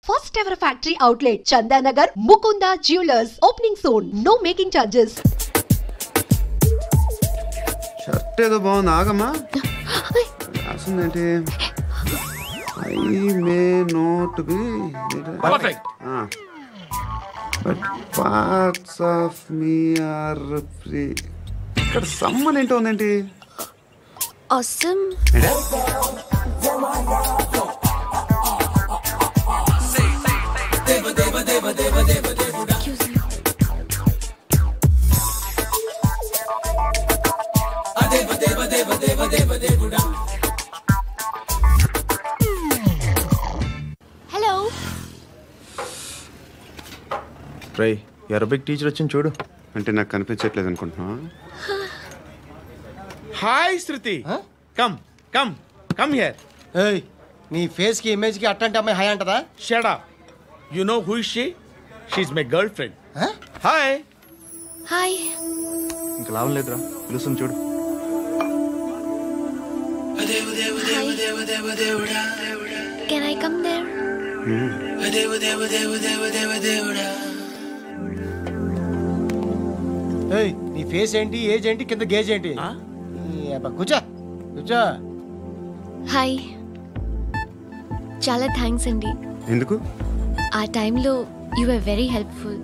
First ever factory outlet, Chandanagar, Mukunda Jewelers. Opening soon. No making charges. Shirt ఏదో బాగుంది ఆగమ్మా. రాసిందేంటి? I may not be but parts of me are free. ఇక్కడ సమ్మన్ ఏంటో ఉందేంటి? Awesome. Hello. రై అరబిక్ టీచర్ వచ్చింది చూడు. అంటే నాకు కనిపించట్లేదు అనుకుంటున్నా. Hi Shruti, come come come here. ఏయ్, నీ ఫేస్ కి ఇమేజ్ కి అట్టంటే అమ్మాయి హాయ్ అంటదా? Shut up. You know who is she? She is my girl friend. Hi. Hi. ఇంకా లాభం లేదురా, పిలుస్తుంది చూడు. Can I come there? ఏయ్, నీ ఫేస్ ఏంటి, ఏజ్ ఏంటి, కింద గేజ్ ఏంటి? కూర్చో కూర్చో. హాయ్. చాలా థ్యాంక్స్ అండి. ఎందుకు? ఆ టైంలో you are very helpful.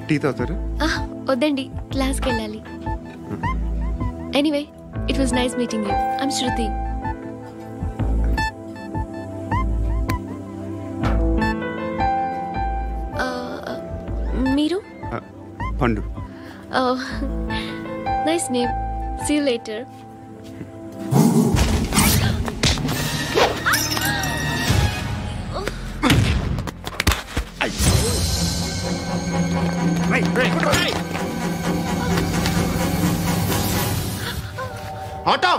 Tea తాగుతారు? వద్దండి, క్లాస్కి వెళ్ళాలి. Anyway, it was nice meeting you. I'm Shruti. మీరు? Pandu. Nice name. See you later. Auto.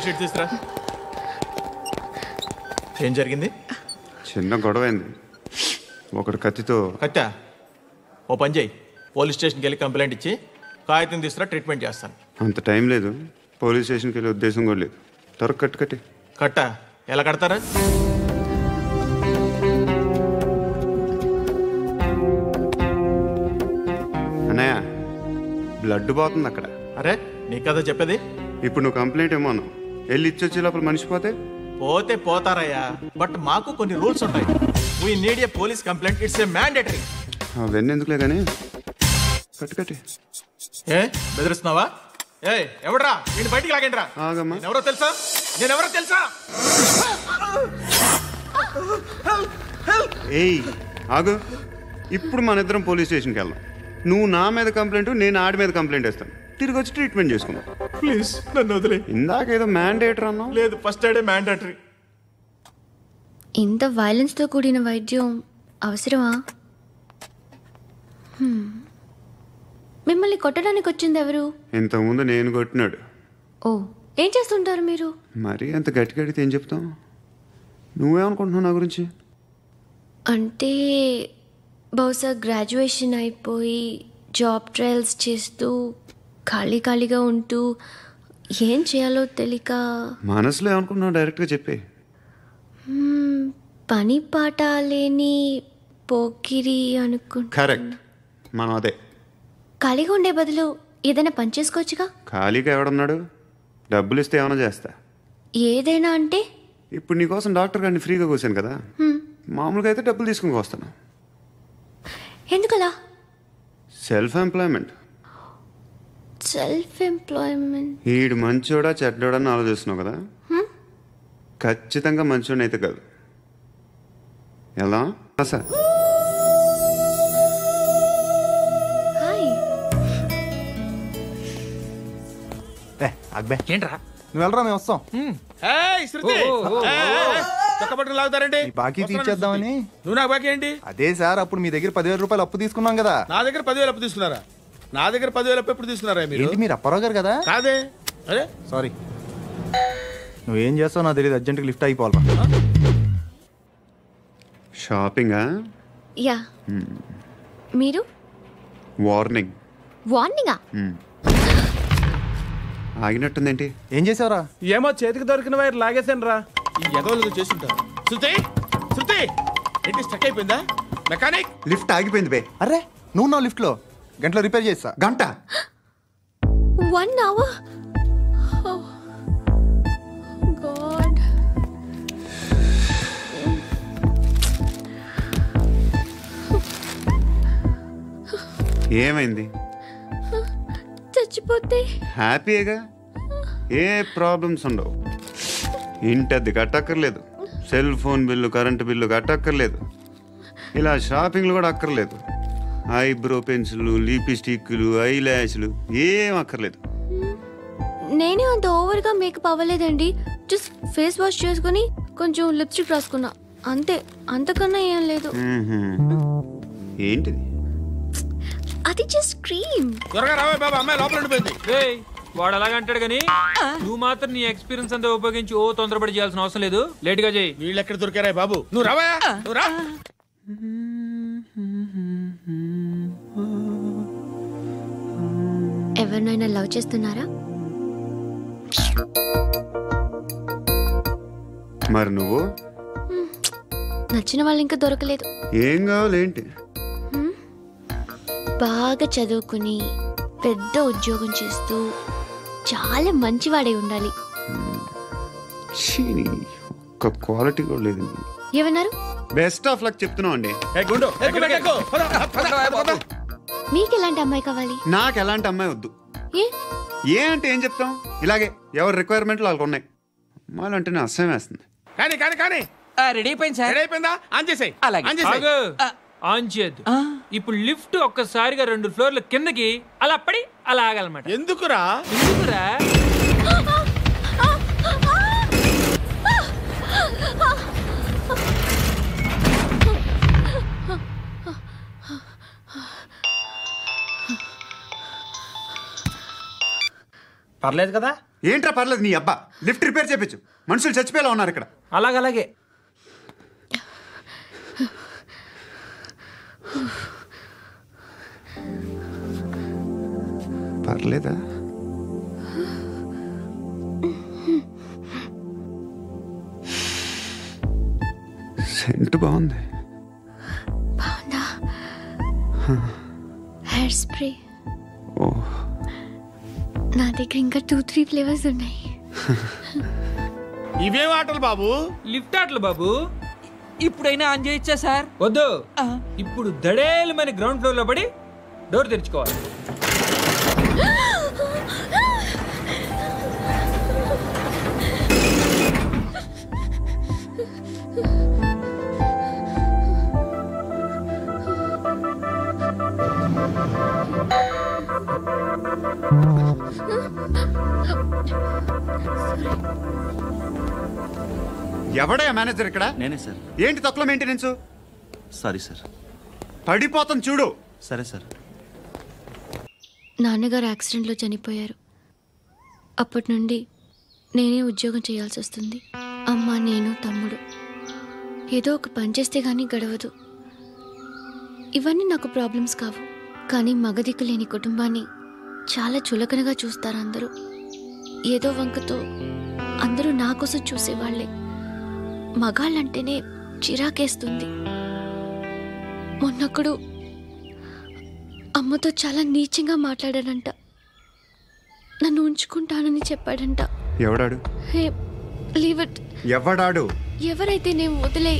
Sheet తీసురా. ఏం జరిగింది? చిన్న గొడవ అయింది. ఒకడు కత్తితో. కట్టా? ఓ పని చేయి, పోలీస్ స్టేషన్కి వెళ్ళి కంప్లైంట్ ఇచ్చి కాగితం తీసుకురా, ట్రీట్మెంట్ చేస్తాను. అంత టైం లేదు, పోలీస్ స్టేషన్కి వెళ్ళే ఉద్దేశం కూడా లేదు. త్వరగా కట్టి. కట్టా? ఎలా కడతారా? అన్నయ్య, బ్లడ్ పోతుంది అక్కడ. అరే నీ కదా చెప్పేది. ఇప్పుడు నువ్వు కంప్లైంట్ ఏమో అన్నావు, వెళ్ళి ఇచ్చొచ్చే లోపల మనిషి పోతే పోతే పోతారయ్యా, బట్ మాకు కొన్ని రూల్స్ ఉంటాయి. We need a police complaint, it's a mandatory. అవన్నీ ఎందుకులే కానీ కట్టి. ఏ బెదిరిస్తున్నావా? ఏ ఎవడ్రా నేను బయటికి లాగండిరా. ఆగమ్మా. ఎవరో తెలుసా? నేనెవరో తెలుసా? ఏయ్ ఆగు. ఇప్పుడు మన ఇద్దరం పోలీస్ స్టేషన్కి వెళ్దాం. నువ్వు నా మీద కంప్లైంట్, నేను ఆడి మీద కంప్లైంట్ వేస్తాను. తిరిగి వచ్చి ట్రీట్మెంట్ చేసుకుందాం. ప్లీజ్ నన్ను వదిలే. ఇందాకేదో మ్యాండేటర్ అన్నావు. లేదు, ఫస్ట్ ఎయిడే మ్యాండేటరీ. ఇంత వైలెన్స్తో కూడిన వైద్యం అవసరమా? మిమ్మల్ని కొట్టడానికి వచ్చింది ఎవరు? ఇంతకుముందు నేను కొట్టినాడు. ఓ, ఏం చేస్తుంటారు మీరు? మరి అంత గట్టిగా అడిగితే ఏం చెప్తావు? నువ్వేమనుకుంటున్నావు నా గురించి? అంటే బహుశా గ్రాడ్యుయేషన్ అయిపోయి జాబ్ ట్రయల్స్ చేస్తూ ఖాళీగా ఉంటూ ఏం చేయాలో తెలియక. మనసులో ఏమనుకుంటున్నావు డైరెక్ట్గా చెప్పే. పని పాట లేని పోకిరి అనుకుంటా. కరెక్ట్, మనం అదే. ఖాళీగా ఉండే బదులు ఏదైనా పని చేసుకోవచ్చుగా. ఖాళీగా ఎవడన్నాడు? డబ్బులు ఇస్తే ఏమైనా చేస్తా. ఏదైనా అంటే? ఇప్పుడు నీకోసం డాక్టర్ గారిని ఫ్రీగా కూర్చాను కదా, మామూలుగా అయితే డబ్బులు తీసుకుని వస్తాను. ఎందుకలా? Self employment. ఈడు మంచోడా చెడ్డోడా అని ఆలోచిస్తున్నావు కదా. ఖచ్చితంగా మంచోడని అయితే కాదు. ఎలా సార్? ఏంట్రా? నువ్వు వెళ్ళరా, మేము వస్తాం. చక్కబట్టలు లాగుతారండి. బాకీ తీర్చేద్దామని. నువ్వు నాకు బాకీ ఏంటి? అదే సార్, అప్పుడు మీ దగ్గర 10,000 రూపాయలు అప్పు తీసుకున్నాం కదా. నా దగ్గర 10,000 అప్పు తీసుకున్నారా? నా దగ్గర 10,000 అప్పు ఎప్పుడు తీసుకున్నారా మీరు? మీరు అప్పారావు గారు కదా? కాదే. అరే సారీ. నువ్వేం చేస్తావు నాకు తెలియదు, అర్జెంట్గా లిఫ్ట్ అయిపోవాలి. షాపింగా? యా. మీరు? వార్నింగ్. వార్నింగా? ఆగినట్టుందేంటి? ఏం చేసావురా? ఏమో చేతికి దొరికిన వైర్ లాగేసాను రా. ఈ ఎగవలు చేస్తుంటారు. శృతి శృతి ఏంటి స్టక్ అయిపోయిందా? మెకానిక్ లిఫ్ట్ ఆగిపోయింది బే. అరే నువ్వు నా లిఫ్ట్లో గంటలో రిపేర్ చేస్తా. గంట 1 hour? Oh, God. ఏమైంది? చచ్చిపోతే హ్యాపీగా, ఏ ప్రాబ్లమ్స్ ఉండవు. ఇంటద్ది కట్టక్కర్లేదు, cell phone bill, current bill కట్టక్కర్లేదు, ఇలా షాపింగ్లు కూడా అక్కర్లేదు. ఐబ్రో పెన్సిల్, లిప్స్టిక్లు, ఐ ల్యాష్లు ఏం అక్కర్లేదు. నేనే అంత ఓవర్గా మేకప్ అవ్వలేదండి. జస్ట్ ఫేస్ వాష్ చేసుకుని కొంచెం లిప్స్టిక్ రాసుకున్నా అంతే, అంతకన్నా ఏం లేదు. ఏంటిది? అది జస్ట్ క్రీమ్. త్వరగా రావే బాబా, అమ్మాయి లోపల ఉండిపోయింది. వాడు అలాగంటాడు కానీ నువ్వు మాత్రం నీ ఎక్స్పీరియన్స్ అంతా ఉపయోగించి తొందరపడి చేయాల్సిన అవసరం లేదు. లేట్ గా చేయి. వీళ్ళు ఎక్కడ దొరికారా బాబు? నువ్వు రావా, నువ్వు రా. ఎవరినైనా లవ్ చేస్తున్నారా? మరి నువ్వు? నచ్చిన వాళ్ళు ఇంకా దొరకలేదు. ఏం కావాలి ఏంటి? బాగా చదువుకుని పెద్ద ఉద్యోగం చేస్తూ చాలా మంచివాడే ఉండాలి. ఒక్క క్వాలిటీ కూడా లేదు. ఏమన్నారు? బెస్ట్ ఆఫ్ లక్ చెప్తున్నావు అండి. మీకు ఎలాంటి అమ్మాయి కావాలి? నాకు ఎలాంటి అమ్మాయి వద్దు. ఏ అంటే ఏం చెప్తాం, ఇలాగే ఎవరి రిక్వైర్మెంట్లు వాళ్ళకు ఉన్నాయి. అమ్మాయిలు అంటేనే అసహ్యం వేస్తుంది. కానీ కానీ కానీ రెడీ అయిపోయింది సార్. రెడీ అయిపోయిందా? ఆన్ చేసేయ్. అలాగే. ఆన్ చేసేయ్. ఆన్ చేయద్దు. ఇప్పుడు లిఫ్ట్ ఒక్కసారిగా 2 ఫ్లోర్ల కిందకి అలా పడి అలా ఆగాలన్నమాట. ఎందుకురా? ఎందుకురా? పర్లేదు కదా? ఏంట్రా పర్లేదు నీ అబ్బా. లిఫ్ట్ రిపేర్ చేయించు, మనుషులు చచ్చిపోయేలా ఉన్నారు ఇక్కడ. అలాగే పర్లేదా? సెంట్ బాగుంది. బాగుందా? Hair spray. ఓ, నా దగ్గర ఇంకా 2-3 ఫ్లేవర్స్ ఉన్నాయి. ఇవేం ఆటలు బాబు? లిఫ్ట్ ఆటలు బాబు. ఇప్పుడైనా ఆన్ చేయొచ్చా సార్? వద్దు. ఇప్పుడు దడేలమైన గ్రౌండ్ ఫ్లోర్ లో పడి డోర్ తెరుచుకోవాలి. ఎవడయ్యా మేనేజర్ ఇక్కడ? నేనే సార్. ఏంటి తక్కువ మెయింటెనెన్స్? Sorry sir. పడిపోతాం చూడు. సరే సార్. నాన్నగారు యాక్సిడెంట్లో చనిపోయారు. అప్పటి నుండి నేనే ఉద్యోగం చేయాల్సి వస్తుంది. అమ్మ, నేను, తమ్ముడు ఏదో ఒక పని చేస్తే కానీ గడవదు. ఇవన్నీ నాకు ప్రాబ్లమ్స్ కావు, కానీ మగదిక్కు లేని కుటుంబాన్ని చాలా చులకనగా చూస్తారు అందరూ. ఏదో వంకతో అందరూ నా కోసం చూసేవాళ్లే. మగాళ్ళంటేనే చిరాకేస్తుంది. మొన్నొక్కడు అమ్మతో చాలా నీచంగా మాట్లాడాడంట. నన్ను ఉంచుకుంటానని చెప్పాడంట. ఎవడాడు? హే, లీవ్ ఇట్. ఎవడాడు? ఎవరైతే నేను వదిలే.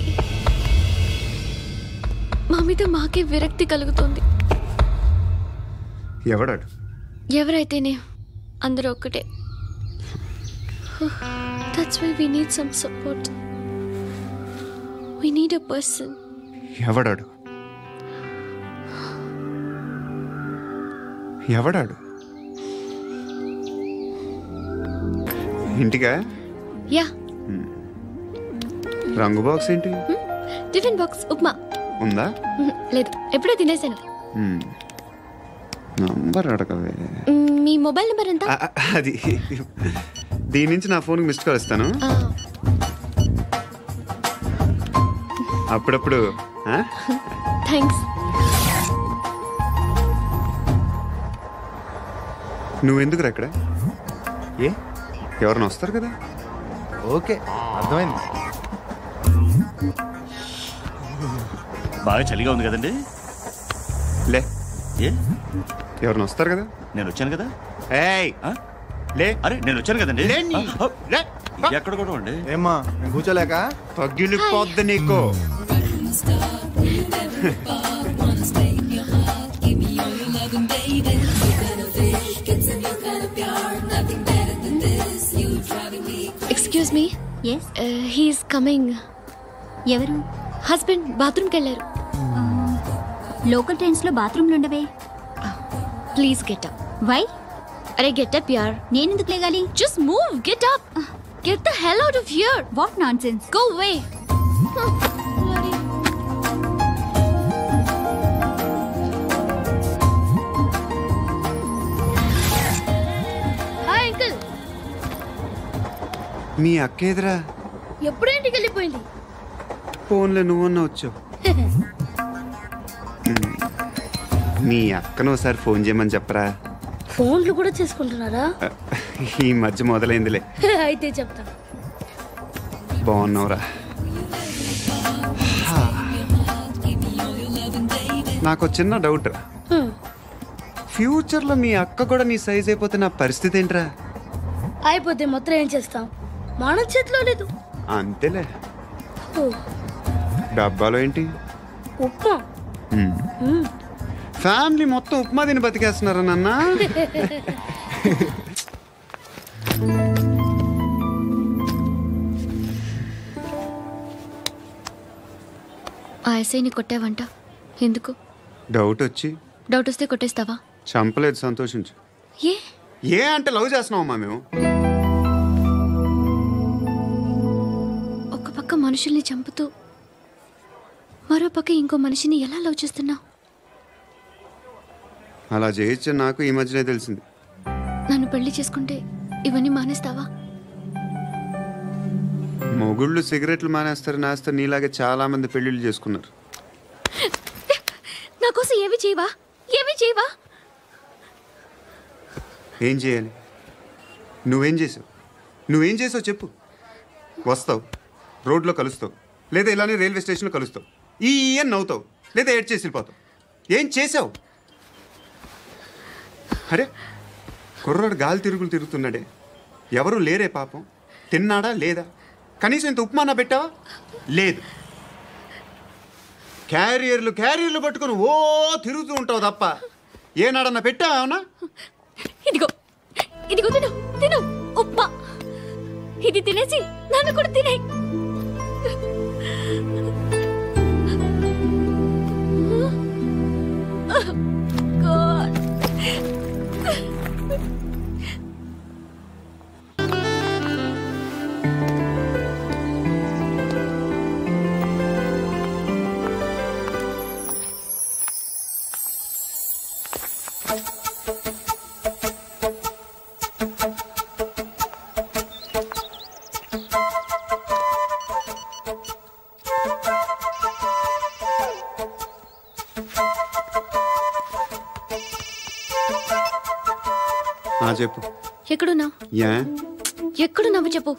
మా మీద మాకే విరక్తి కలుగుతుంది. ఎవడాడు? ఎవరైతేనే అందరూ ఒక్కటే. That's why we need some support. We need a person. ఎవడాడు? ఎవడాడు? ఇంటికా? యా. రంగు బాక్స్ ఏంటి? టిఫిన్ బాక్స్ ఉప్మా ఉందా? లేదు, ఎప్పుడో తినేసాను. నంబర్ అడగవే. మీ మొబైల్ నెంబర్ ఎంత? అది దీని నుంచి నా ఫోన్కి మిస్డ్ కాల్ ఇస్తాను. అప్పుడప్పుడు. థ్యాంక్స్. నువ్వెందుకురా ఇక్కడ? ఏ ఎవరైనా వస్తారు కదా. ఓకే, అర్థమైంది. బాగా చలిగా ఉంది కదండి. లే, ఏ ఎవరైనా వస్తారు కదా. నేను వచ్చాను కదా. ఏయ్ లే, అరే నేను వచ్చాను కదండి. లేని. లే. ఎక్కడ కూడా అండి. ఏమ్మా నేను కూర్చోలేక పగిలిపోద్ది నీకు. Excuse me. Yes, he's coming. ఎవరు? హస్బెండ్ బాత్రూమ్కి వెళ్ళారు. లోకల్ ట్రైన్స్లో బాత్రూమ్లు ఉండవే. Please get up. వై? అరే గెట్ అప్ యార్. నేనెందుకు లేగాలి? Just move, get up. Get the hell out of here. What nonsense? Go away. Hi uncle. మీ అక్క ఎదురా ఎప్పుడు ఇంటికి వెళ్ళిపోయింది? ఫోన్లో నువ్వన్నా వచ్చావు. మీ అక్కను ఒకసారి ఫోన్ చేయమని చెప్పరా. ఫోన్లు కూడా చేసుకుంటున్నారా? ఈ మధ్య మొదలైందిలే. అయితే చెప్తా. బాగున్నావురా. నాకు చిన్న డౌట్ రా. ఫ్యూచర్లో మీ అక్క కూడా నీ సైజ్ అయిపోతే నా పరిస్థితి ఏంట్రా? అయిపోతే మొత్తం ఏం చేస్తాం? మన చేతిలో లేదు. అంతేలే. డబ్బాలో ఏంటి? ఉప్మా. ఫ్యామిలీ మొత్తం ఉప్మా తిని బతికేస్తున్నారా నాన్న? ఆ ఎస్ఐని కొట్టావంట, ఎందుకు? డౌట్ వచ్చి. డౌట్ వస్తే కొట్టేస్తావా? చంపలేదు, సంతోషించు. ఏ ఏ అంటే లవ్ చేస్తున్నావమ్మా మేము. ఒక పక్క మనుషుల్ని చంపుతూ మరో పక్క ఇంకో మనిషిని ఎలా లవ్ చేస్తున్నావు? అలా చేయొచ్చు, నాకు ఈ మధ్యనే తెలిసింది. నన్ను పెళ్లి చేసుకుంటే ఇవన్నీ మానేస్తావా? మొగుళ్ళు సిగరెట్లు మానేస్తారు, నేస్తారు. నీలాగే చాలా మంది పెళ్లిళ్ళు చేసుకున్నారు. నా కోసం ఏమి చేయవా? ఏమి చేయవా? ఏం చేయాలి? నువ్వేం చేసావు? నువ్వేం చేసావు చెప్పు. వస్తావు, రోడ్లో కలుస్తావు, లేదా ఇలానే రైల్వే స్టేషన్లో కలుస్తావు. ఈ అని నవ్వుతావు, లేదా ఏడ్ చేసి వెళ్ళిపోతావు. ఏం చేసావు? అరే కుర్రాడు గాలి తిరుగులు తిరుగుతున్నాడే, ఎవరు లేరే పాపం. తిన్నాడా లేదా? కనీసం ఇంత ఉప్మానా పెట్టావా? లేదు. క్యారియర్లు పట్టుకుని ఓ తిరుగుతూ ఉంటావు తప్ప ఏనాడన్నా పెట్టావా? అవునా? ఇదిగో ఇదిగో తిను, తిను ఉప్మా. ఇది తినేసి నన్ను కూడా తినే. చెప్పు. ఎక్కడున్నావు? ఎక్కడున్నావు చెప్పు.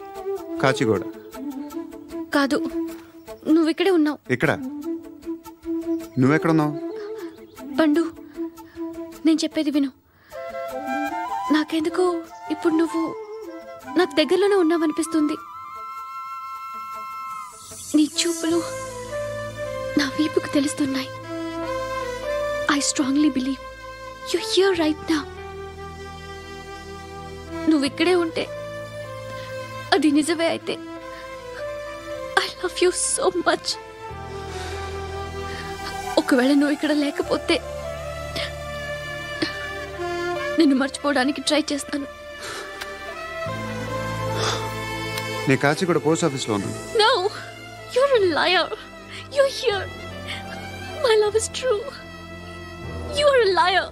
కాచిగూడ. కాదు, నువ్వు ఇక్కడే ఉన్నావు. ఇక్కడ? నువ్వెక్కడున్నావు? పండు, నేను చెప్పేది విను. నాకెందుకో ఇప్పుడు నువ్వు నాకు దగ్గరలోనే ఉన్నావనిపిస్తుంది. నీ చూపులు నా వీపుకు తెలుస్తున్నాయి. I strongly believe you here right now. నువ్వు ఇక్కడే ఉంటే అది నిజమే అయితే I love you so much. ఒకవేళ నువ్వు ఇక్కడ లేకపోతే నిన్ను మర్చిపోవడానికి ట్రై చేస్తాను. నేను కాచిగూడ పోస్ట్ ఆఫీస్లో ఉన్నాను. No, you're a liar. You're here. My love is true. You're a liar.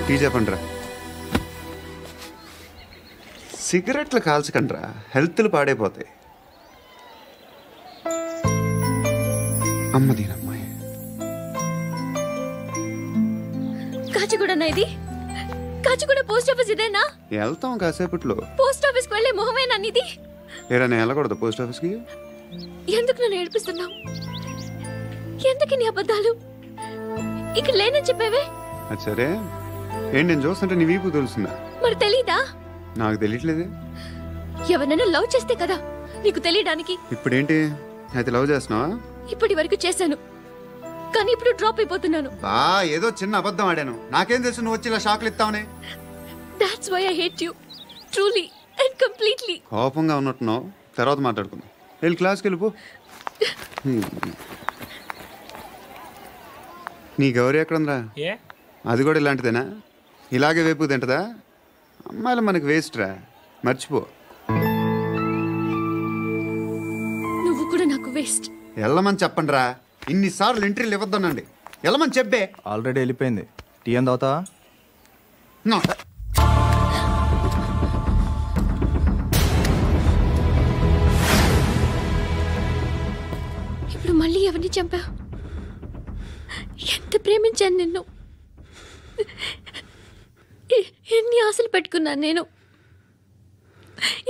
Tea చెప్పండిరా. సిగరెట్లు కాల్చకండ్రా, హెల్త్లు పాడైపోతాయి. అమ్మ దీనమ్మాయి. కాచిగూడనా ఇది? కాచిగూడ పోస్ట్ ఆఫీస్ ఇదేనా? వెళ్తాం కాసేపట్లో. పోస్ట్ ఆఫీస్కి వెళ్ళే మొహమేనా ఇది? ఏరా నేను వెళ్ళకూడదు పోస్ట్ ఆఫీస్కి? ఎందుకు నన్ను ఏడిపిస్తున్నావు? ఎందుకు నీ అబద్ధాలు? ఇక్కడ లేనని చెప్పేవే. అది సరే, ఏంటి నేను చూస్తుంటే నీ వీపు తెలుస్తుందా? మరి తెలీదా? నాకు తెలియట్లేదే. ఎవరైనా లవ్ చేస్తే కదా నీకు తెలియడానికి. ఇప్పుడేంటి అయితే లవ్ చేస్తున్నావా? ఇప్పటి వరకు చేశాను, కానీ ఇప్పుడు డ్రాప్ అయిపోతున్నాను. ఏదో చిన్న అబద్ధం ఆడాను. నాకేం తెలుసు నువ్వు వచ్చి ఇలా షాక్లు ఇస్తావనే. That's why I hate you. Truly and completely. కోపంగా ఉన్నట్టున్నావు, తర్వాత మాట్లాడుకుందాం. వెళ్ళి క్లాస్కి వెళ్ళిపో. నీ గౌరీ ఎక్కడుందిరా? అది కూడా ఇలాంటిదేనా? ఇలాగే వేపు తింటదా? అమ్మాయిలు మనకి వేస్ట్ రా, మర్చిపో. నువ్వు కూడా నాకు వేస్ట్. వెళ్ళమని చెప్పండి రా. ఇన్నిసార్లు ఎంట్రీలు ఇవ్వద్దనండి. వెళ్ళమని చెప్పే. ఆల్రెడీ వెళ్ళిపోయింది. టీ అని తాగుతావా? ఇప్పుడు మళ్ళీ ఎవరిని చంపా? ఎంత ప్రేమించాను నిన్ను, ఎన్ని ఆశలు పెట్టుకున్నాను నేను.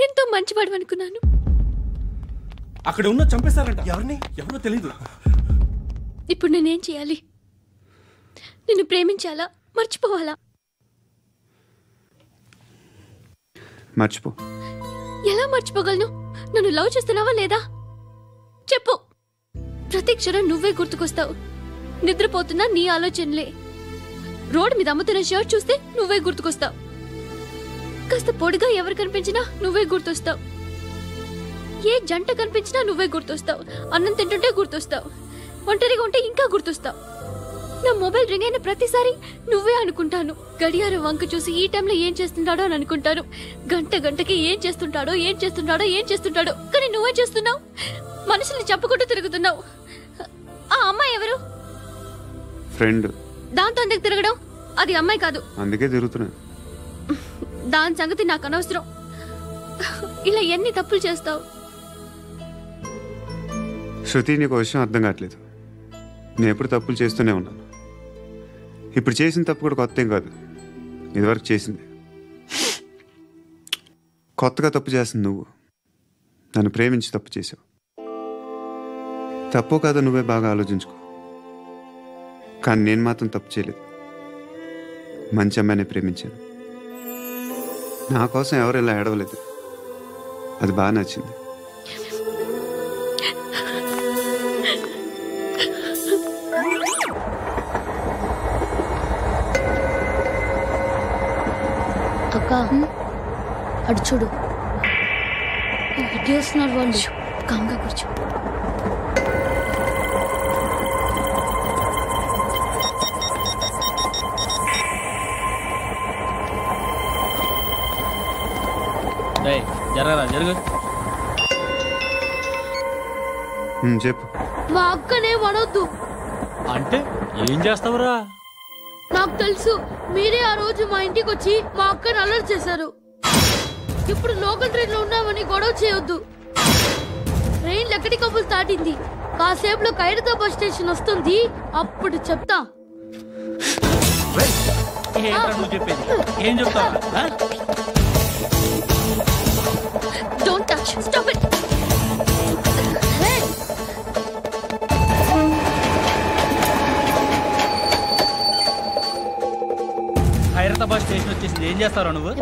ఎంతో మంచివాడు అనుకున్నాను. అక్కడ ఉన్న చంపేశారంట. ఎవరో తెలీదు. ఇప్పుడు నేనేం చేయాలి? నిన్ను ప్రేమించాలా, మర్చిపోవాలా? మర్చిపో. ఎలా మర్చిపోగలను? నన్ను లవ్ చేస్తున్నావా లేదా చెప్పు. ప్రతి క్షణం నువ్వే గుర్తుకొస్తావు. నిద్రపోతున్నా నీ ఆలోచనలే. రోడ్ మీద అమ్ముతున్న షర్ట్ చూస్తే నువ్వే గుర్తుకొస్తావు. కాస్త పొడిగా ఎవరు కనిపించినా నువ్వే గుర్తొస్తావు. ఏ జంట కనిపించినా నువ్వే గుర్తొస్తావు. అన్నం తింటుంటే గుర్తొస్తావు. ఒంటరిగా ఉంటే ఇంకా గుర్తొస్తావు. నా మొబైల్ రింగ్ అయిన ప్రతిసారి నువ్వే అనుకుంటాను. గడియారం వంక చూసి ఈ టైంలో ఏం చేస్తుంటాడో అని అనుకుంటాను. గంట గంటకి ఏం చేస్తుంటాడో కానీ నువ్వే చేస్తున్నావు. మనుషుల్ని చెప్పుకుంటూ తిరుగుతున్నావు. ఆ అమ్మాయి ఎవరు? ఫ్రెండ్. దాంతో ఎందుకు తిరగడం? అది అమ్మాయి కాదు. అందుకే తిరుగుతున్నా. దాని సంగతి నాకు అనవసరం. ఇలా ఎన్ని తప్పులు చేస్తావు? శృతి, నీకు విషయం అర్థం కావట్లేదు. నేను ఎప్పుడు తప్పులు చేస్తూనే ఉన్నాను. ఇప్పుడు చేసిన తప్పు కూడా కొత్త ఏం కాదు, ఇదివరకు చేసింది. కొత్తగా తప్పు చేస్తుంది నువ్వు. నన్ను ప్రేమించి తప్పు చేసావు. తప్పో కాదో నువ్వే బాగా ఆలోచించుకో. కానీ నేను మాత్రం తప్పు చేయలేదు. మంచి అమ్మాయిని ప్రేమించాను. నా కోసం ఎవరు ఇలా ఏడవలేదు. అది బాగా నచ్చింది. అక్క, అడు చూడు, వస్తున్నారు వాళ్ళు. కామ్గా కూర్చో. జరుగు. చెప్పు. మా అక్కనే వనొద్దు. అంటే ఏం చేస్తావురా? నాకు తెలుసు, మీరే ఆ రోజు మా ఇంటికి వచ్చి మా అక్కని అలర్ట్ చేశారు. ఇప్పుడు లోకల్ ట్రైన్ లో ఉన్నామని గొడవ చేయొద్దు. ట్రైన్ లక్కడి కబుల్ దాటింది. కాసేపులో ఖైరతాబాద్ బస్ స్టేషన్ వస్తుంది, అప్పుడు చెప్తా. నువ్వు చెప్పేది ఏం చెప్తావా? Don't touch. Stop it. Khairatabad station వచ్చేసింది. ఏం చేస్తారా నువ్వు?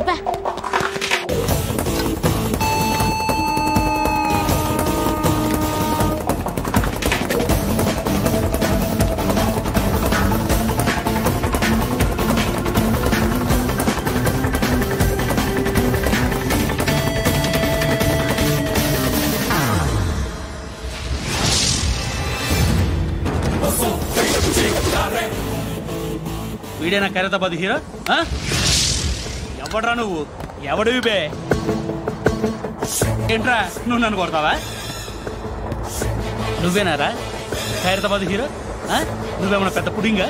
వీడేనా ఖైరతాబాద్ హీరో? ఎవడ్రా నువ్వు? ఎవడివి బే? ఏంట్రా నువ్వు నన్ను కొడతావా? నువ్వేనారా ఖైరతాబాద్ హీరో? నువ్వేమన్నా పెద్ద పుడింగా?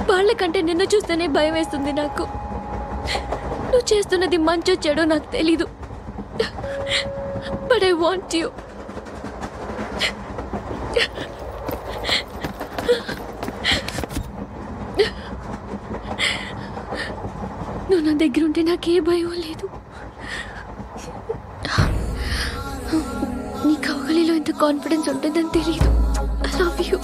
వాళ్ళకంటే నిన్ను చూస్తేనే భయం వేస్తుంది నాకు. నువ్వు చేస్తున్నది మంచో చెడో నాకు తెలీదు, బట్ ఐ వాంట్ యూ. నువ్వు నా దగ్గర ఉంటే నాకే భయం లేదు. నీ కౌగలిలో ఎంత కాన్ఫిడెన్స్ ఉంటుందని తెలీదు. I love you.